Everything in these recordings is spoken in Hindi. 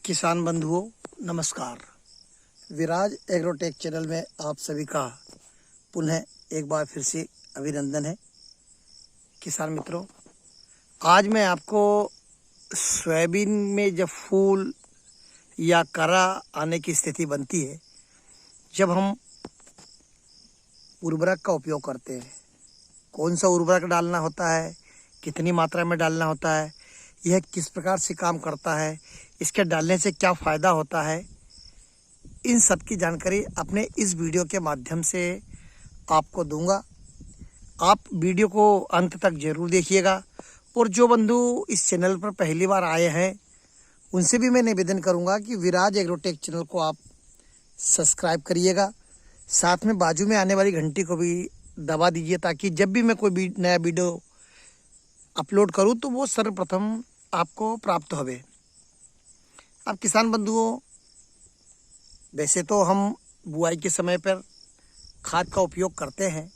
किसान बंधुओं नमस्कार। विराज एग्रोटेक चैनल में आप सभी का पुनः एक बार फिर से अभिनंदन है। किसान मित्रों, आज मैं आपको सोयाबीन में जब फूल या करा आने की स्थिति बनती है, जब हम उर्वरक का उपयोग करते हैं, कौन सा उर्वरक डालना होता है, कितनी मात्रा में डालना होता है, यह किस प्रकार से काम करता है, इसके डालने से क्या फ़ायदा होता है, इन सब की जानकारी अपने इस वीडियो के माध्यम से आपको दूंगा। आप वीडियो को अंत तक जरूर देखिएगा। और जो बंधु इस चैनल पर पहली बार आए हैं, उनसे भी मैं निवेदन करूंगा कि विराज एग्रोटेक चैनल को आप सब्सक्राइब करिएगा। साथ में बाजू में आने वाली घंटी को भी दबा दीजिए, ताकि जब भी मैं कोई नया वीडियो अपलोड करूं तो वो सर्वप्रथम आपको प्राप्त होवे। अब किसान बंधुओं, वैसे तो हम बुआई के समय पर खाद का उपयोग करते हैं।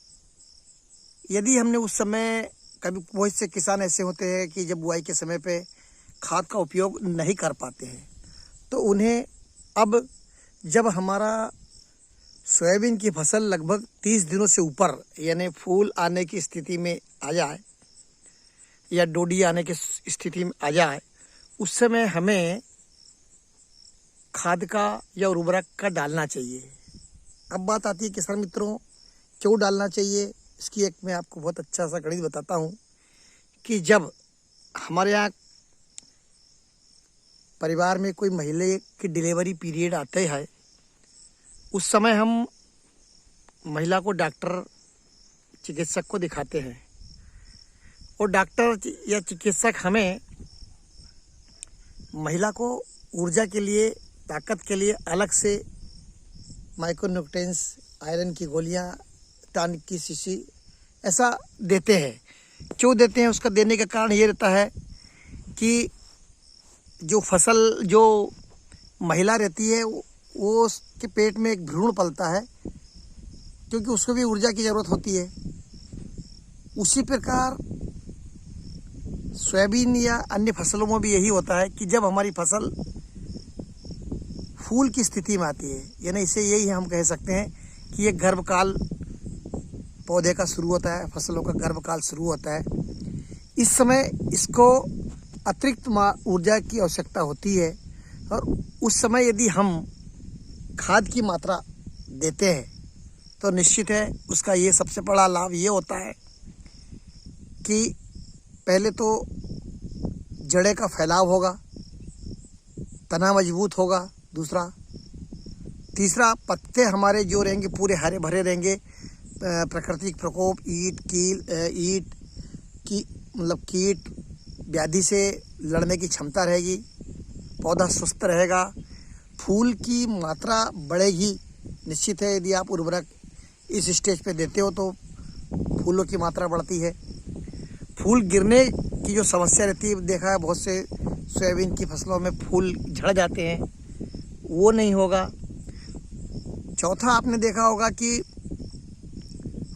यदि हमने उस समय कभी बहुत से किसान ऐसे होते हैं कि जब बुआई के समय पे खाद का उपयोग नहीं कर पाते हैं, तो उन्हें अब जब हमारा सोयाबीन की फसल लगभग 30 दिनों से ऊपर यानी फूल आने की स्थिति में आ जाए या डोडी आने की स्थिति में आ जाए, उस समय हमें खाद का या उर्वरक का डालना चाहिए। अब बात आती है किसान मित्रों, क्यों डालना चाहिए, इसकी एक मैं आपको बहुत अच्छा सा गणित बताता हूँ कि जब हमारे यहाँ परिवार में कोई महिला की डिलीवरी पीरियड आते हैं, उस समय हम महिला को डॉक्टर चिकित्सक को दिखाते हैं, और डॉक्टर या चिकित्सक हमें महिला को ऊर्जा के लिए, ताकत के लिए अलग से माइक्रोन्यूट्रिएंट्स, आयरन की गोलियां, टॉनिक की शीशी ऐसा देते हैं। क्यों देते हैं, उसका देने का कारण ये रहता है कि जो महिला रहती है वो उसके पेट में एक भ्रूण पलता है, क्योंकि उसको भी ऊर्जा की ज़रूरत होती है। उसी प्रकार सोयाबीन या अन्य फसलों में भी यही होता है कि जब हमारी फसल फूल की स्थिति में आती है, यानी इसे यही हम कह सकते हैं कि ये गर्भकाल पौधे का शुरू होता है, फसलों का गर्भकाल शुरू होता है। इस समय इसको अतिरिक्त ऊर्जा की आवश्यकता होती है, और उस समय यदि हम खाद की मात्रा देते हैं तो निश्चित है उसका ये सबसे बड़ा लाभ ये होता है कि पहले तो जड़ें का फैलाव होगा, तना मजबूत होगा, तीसरा पत्ते हमारे जो रहेंगे पूरे हरे भरे रहेंगे। प्राकृतिक प्रकोप, कीट व्याधि से लड़ने की क्षमता रहेगी, पौधा स्वस्थ रहेगा, फूल की मात्रा बढ़ेगी। निश्चित है यदि आप उर्वरक इस स्टेज पे देते हो तो फूलों की मात्रा बढ़ती है। फूल गिरने की जो समस्या रहती है, देखा है बहुत से सोयाबीन की फसलों में फूल झड़ जाते हैं, वो नहीं होगा। चौथा, आपने देखा होगा कि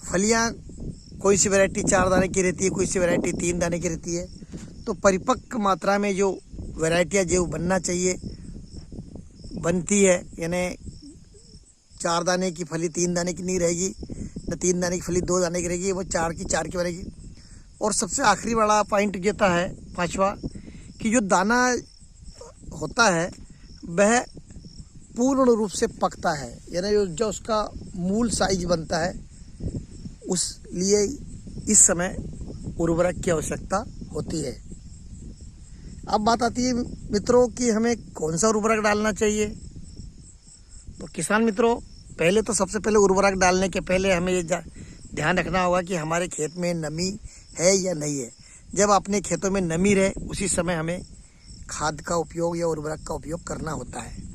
फलियां कोई सी वैरायटी 4 दाने की रहती है, कोई सी वैरायटी 3 दाने की रहती है। तो परिपक्व मात्रा में जो वैरायटियाँ जो बनना चाहिए बनती है, यानी 4 दाने की फली 3 दाने की नहीं रहेगी, न 3 दाने की फली 2 दाने की रहेगी, वो 4 की बनेगी। और सबसे आखिरी बड़ा पॉइंट येता है, 5वां, कि जो दाना होता है वह पूर्ण रूप से पकता है, यानी जो उसका मूल साइज बनता है, उस लिए इस समय उर्वरक की आवश्यकता होती है। अब बात आती है मित्रों कि हमें कौन सा उर्वरक डालना चाहिए। तो किसान मित्रों, पहले तो सबसे पहले उर्वरक डालने के पहले हमें ये ध्यान रखना होगा कि हमारे खेत में नमी है या नहीं है। जब अपने खेतों में नमी रहे, उसी समय हमें खाद का उपयोग या उर्वरक का उपयोग करना होता है।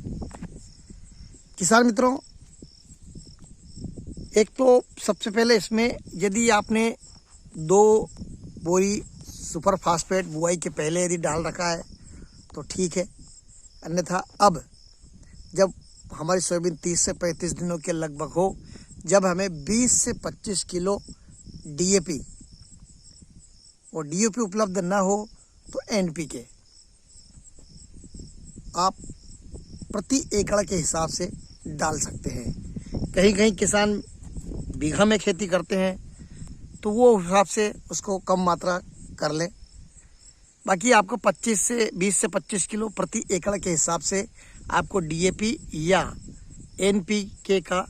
किसान मित्रों, एक तो सबसे पहले इसमें यदि आपने 2 बोरी सुपर फास्फेट बुआई के पहले यदि डाल रखा है तो ठीक है, अन्यथा अब जब हमारी सोयाबीन 30 से 35 दिनों के लगभग हो, जब हमें 20 से 25 किलो DAP और DAP उपलब्ध ना हो तो NPK आप प्रति एकड़ के हिसाब से डाल सकते हैं। कहीं कहीं किसान बीघा में खेती करते हैं तो वो हिसाब से उसको कम मात्रा कर लें। बाकी आपको 20 से 25 किलो प्रति एकड़ के हिसाब से आपको डीएपी या एनपीके का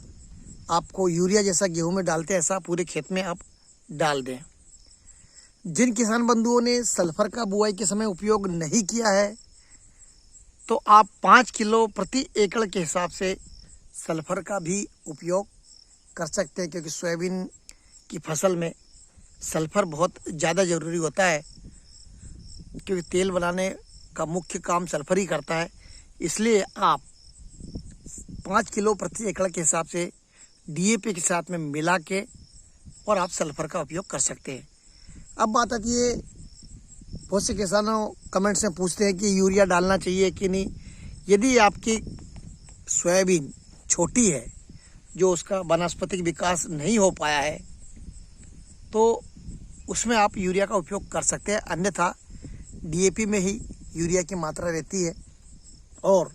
आपको यूरिया जैसा गेहूं में डालते हैं ऐसा पूरे खेत में आप डाल दें। जिन किसान बंधुओं ने सल्फर का बुआई के समय उपयोग नहीं किया है तो आप 5 किलो प्रति एकड़ के हिसाब से सल्फर का भी उपयोग कर सकते हैं, क्योंकि सोयाबीन की फसल में सल्फर बहुत ज़्यादा ज़रूरी होता है, क्योंकि तेल बनाने का मुख्य काम सल्फर ही करता है। इसलिए आप 5 किलो प्रति एकड़ के हिसाब से डीएपी के साथ में मिला के और आप सल्फर का उपयोग कर सकते हैं। अब बात आती है, बहुत से किसानों कमेंट्स में पूछते हैं कि यूरिया डालना चाहिए कि नहीं। यदि आपकी सोयाबीन छोटी है, जो उसका वानस्पतिक विकास नहीं हो पाया है, तो उसमें आप यूरिया का उपयोग कर सकते हैं। अन्यथा डीएपी में ही यूरिया की मात्रा रहती है और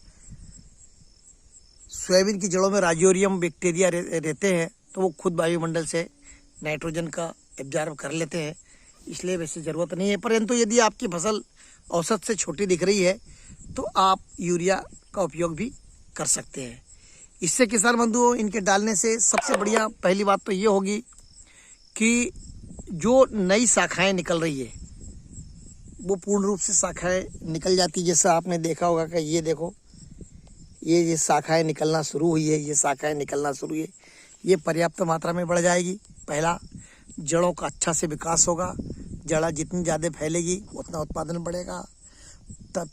सोयाबीन की जड़ों में राइजोबियम बैक्टीरिया रहते हैं, तो वो खुद वायुमंडल से नाइट्रोजन का एब्जॉर्ब कर लेते हैं, इसलिए वैसे ज़रूरत नहीं है। परंतु यदि आपकी फसल औसत से छोटी दिख रही है तो आप यूरिया का उपयोग भी कर सकते हैं। इससे किसान बंधुओं, इनके डालने से सबसे बढ़िया पहली बात तो ये होगी कि जो नई शाखाएं निकल रही है वो पूर्ण रूप से शाखाएं निकल जाती। जैसा आपने देखा होगा कि ये देखो, ये शाखाएं निकलना शुरू हुई है, ये शाखाएं निकलना शुरू हुई है, ये पर्याप्त मात्रा में बढ़ जाएगी। पहला, जड़ों का अच्छा से विकास होगा, जड़ा जितनी ज़्यादा फैलेगी उतना उत्पादन बढ़ेगा,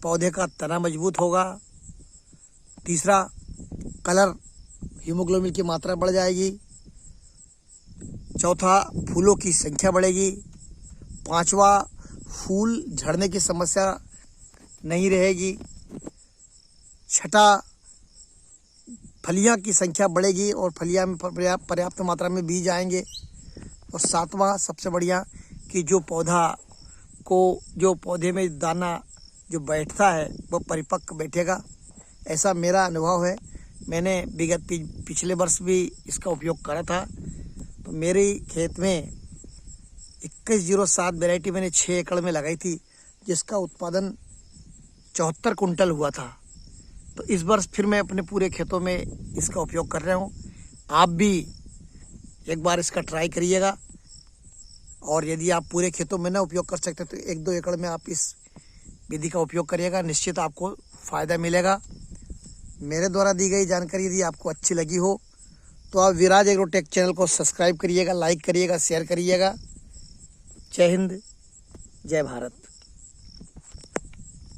पौधे का तना मजबूत होगा। तीसरा, कलर हीमोग्लोबिन की मात्रा बढ़ जाएगी। चौथा, फूलों की संख्या बढ़ेगी। पांचवा, फूल झड़ने की समस्या नहीं रहेगी। छठा, फलियां की संख्या बढ़ेगी और फलियां में पर्याप्त मात्रा में बीज आएंगे। और सातवां सबसे बढ़िया कि जो पौधे में दाना जो बैठता है वो परिपक्व बैठेगा, ऐसा मेरा अनुभव है। मैंने विगत पिछले वर्ष भी इसका उपयोग करा था। तो मेरे खेत में 2107 वैरायटी मैंने 6 एकड़ में लगाई थी, जिसका उत्पादन 74 कुंटल हुआ था। तो इस वर्ष फिर मैं अपने पूरे खेतों में इसका उपयोग कर रहा हूँ। आप भी एक बार इसका ट्राई करिएगा, और यदि आप पूरे खेतों में ना उपयोग कर सकते तो 1-2 एकड़ में आप इस विधि का उपयोग करिएगा, निश्चित आपको फ़ायदा मिलेगा। मेरे द्वारा दी गई जानकारी यदि आपको अच्छी लगी हो तो आप विराज एग्रोटेक चैनल को सब्सक्राइब करिएगा, लाइक करिएगा, शेयर करिएगा। जय हिंद, जय भारत।